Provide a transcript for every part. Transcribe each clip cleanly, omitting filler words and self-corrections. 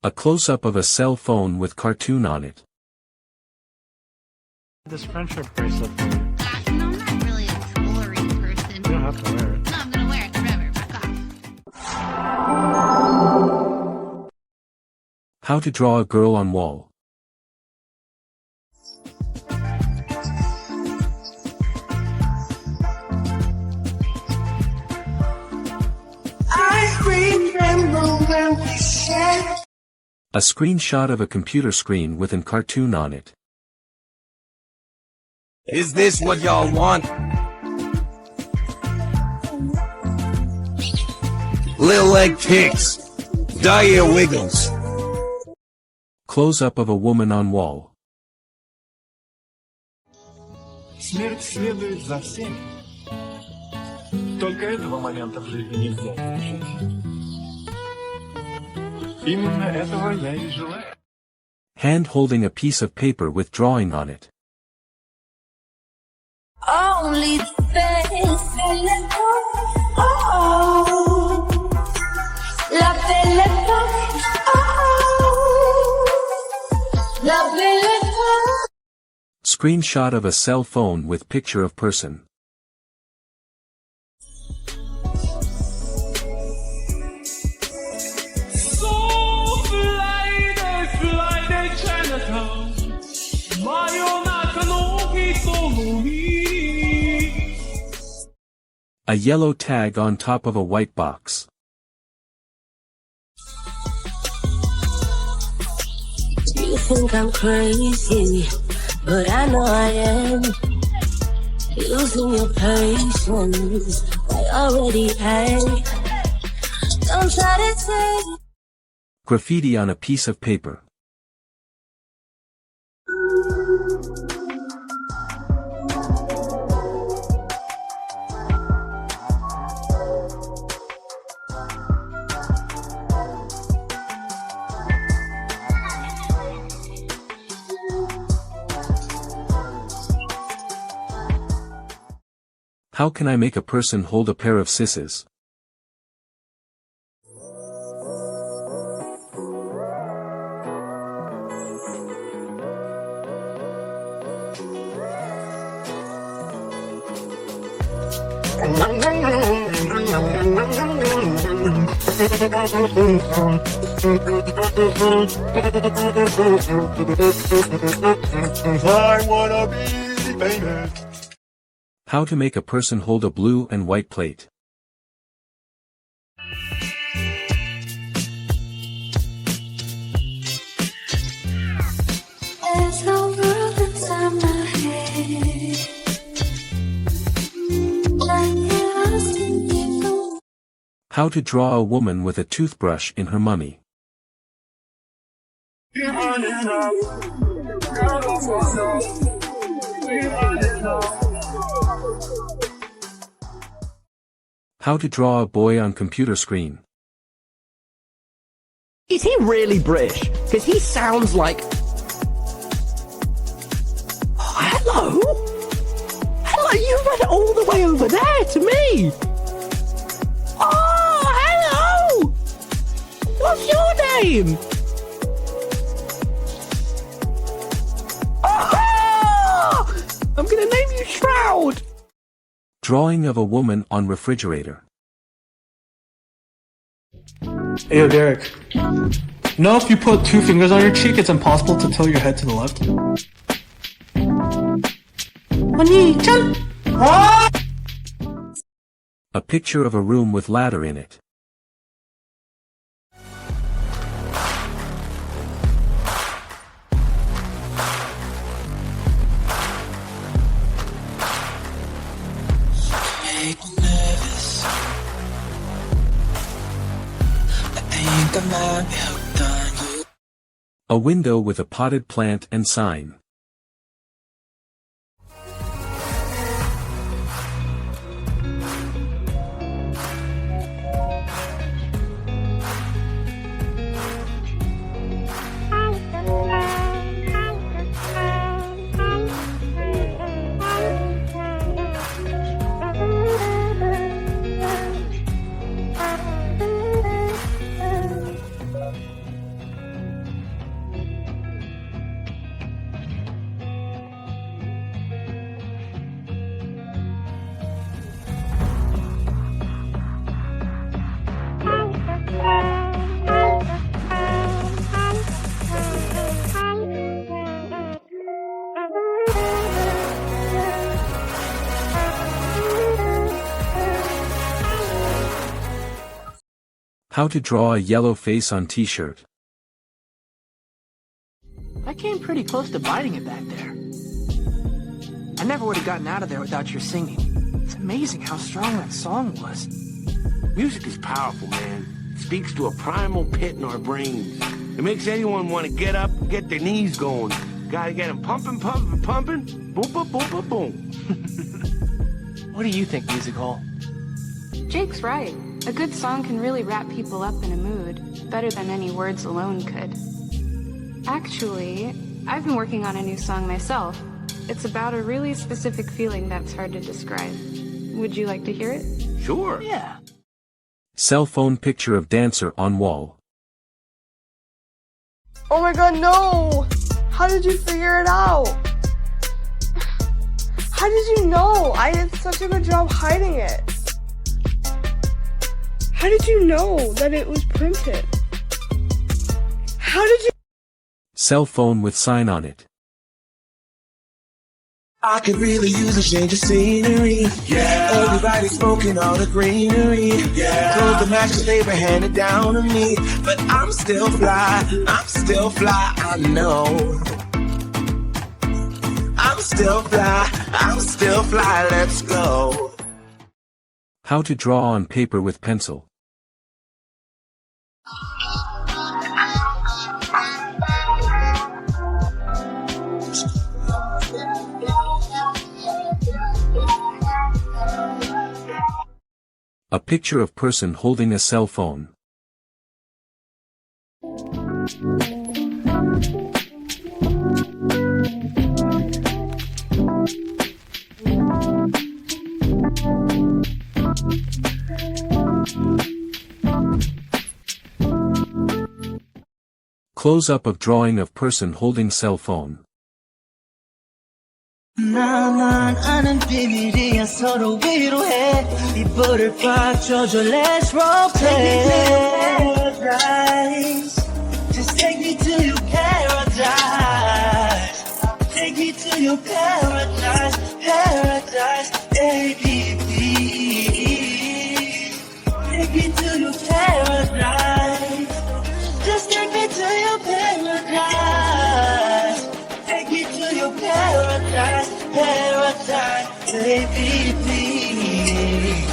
A close-up of a cell phone with cartoon on it. This friendship bracelet for you. Gosh, no, I'm not really a jewelry person. You don't have to wear it. No, I'm gonna wear it forever. Fuck off. How to draw a girl on wall. A screenshot of a computer screen with a cartoon on it. Is this what y'all want? Lil leg kicks. Dire wiggles. Close-up of a woman on wall. Смерть следует за всеми. Только этого момента в жизни нельзя пережить. Именно этого я и желаю. Hand holding a piece of paper with drawing on it. Only the best. Oh, la belle oh, la belle. Screenshot of a cell phone with picture of person. A yellow tag on top of a white box. You think I'm crazy, but I know I am. Losing your patience, I already had. Don't try to say. Graffiti on a piece of paper. How can I make a person hold a pair of Scisses? I wanna be famous. How to make a person hold a blue and white plate. There's no world inside my head. Like you're lost in you. How to draw a woman with a toothbrush in her mummy. How to draw a boy on computer screen. Is he really British? Because he sounds like... Oh, hello? Hello, you read it all the way over there to me! Oh, hello! What's your name? Oh! I'm gonna name you Shroud! Drawing of a woman on refrigerator. Hey, yo, Derek. You know if you put two fingers on your cheek, it's impossible to tilt your head to the left? A picture of a room with ladder in it. A window with a potted plant and sign. How to draw a yellow face on t-shirt. I came pretty close to biting it back there. I never would have gotten out of there without your singing. It's amazing how strong that song was. Music is powerful, man. It speaks to a primal pit in our brains. It makes anyone want to get up and get their knees going. Gotta get them pumping, pumping, pumping. Boom, boom, boom, boom, boom. What do you think, Music Hole? Jake's right. A good song can really wrap people up in a mood, better than any words alone could. Actually, I've been working on a new song myself. It's about a really specific feeling that's hard to describe. Would you like to hear it? Sure. Yeah. Cell phone picture of dancer on wall. Oh my god, no! How did you figure it out? How did you know? I did such a good job hiding it. How did you know that it was printed? How did you? Cell phone with sign on it. I could really use a change of scenery. Yeah. Everybody's smoking all the greenery. Yeah. Clothes the mattress they were handed down to me. But I'm still fly, I know. I'm still fly, let's go. How to draw on paper with pencil. A picture of person holding a cell phone. Close-up of drawing of person holding cell phone. 나만 아는 비밀이야 서로 위로해 이 불을 꽉 쥐어줘 Let's rotate paradise Just take me to your paradise Take me to your paradise Paradise baby please Take me to your paradise Just take me to your paradise Take me to your paradise, paradise, baby, please.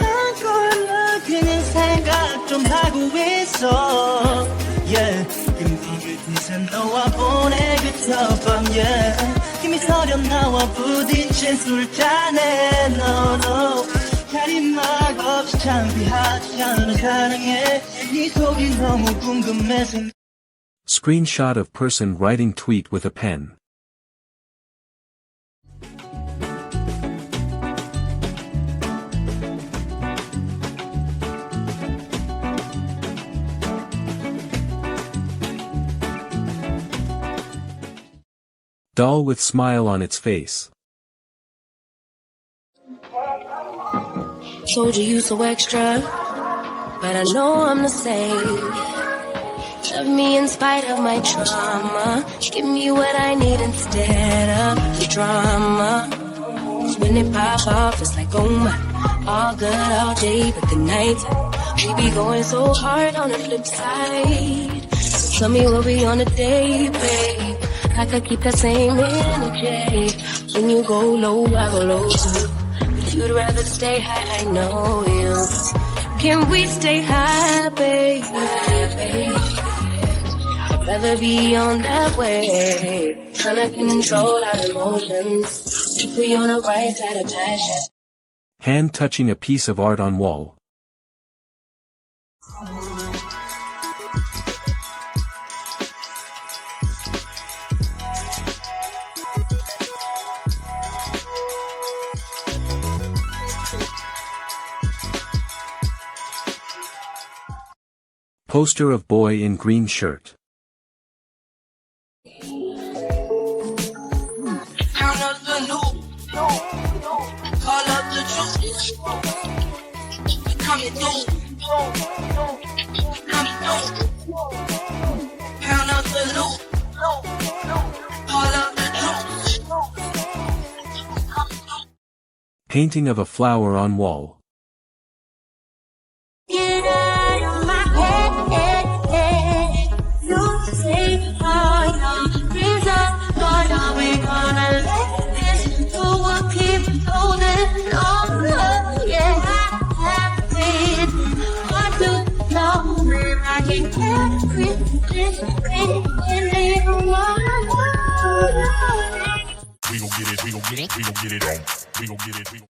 한걸로 그냥 생각 좀 하고 있어, yeah. 금방 끝에서 너와 보내 그 첫밤, yeah. 힘이 서려 나와 부딪힌 술잔에, no, no. 가림막 없이 창피하지 않아 가능해. 네 속이 너무 궁금해서. Screenshot of person writing tweet with a pen. Doll with smile on its face. Told you so extra, but I know I'm the same. Love me in spite of my trauma. Give me what I need instead of the drama. 'Cause when it pops off, it's like, oh my. All good all day, but the night we be going so hard on the flip side. So tell me what we on a day, babe. I could keep that same energy. When you go low, I go low too. But you'd rather stay high, I know you. Can we stay high, babe? I'd rather be on that way. Trying to control our emotions. Keep me on the right side of passion. Hand touching a piece of art on wall. Poster of boy in green shirt. Painting of a flower on wall. We gon' get it, we gon' get it, we gon' get it on. We gon' get it, we gon'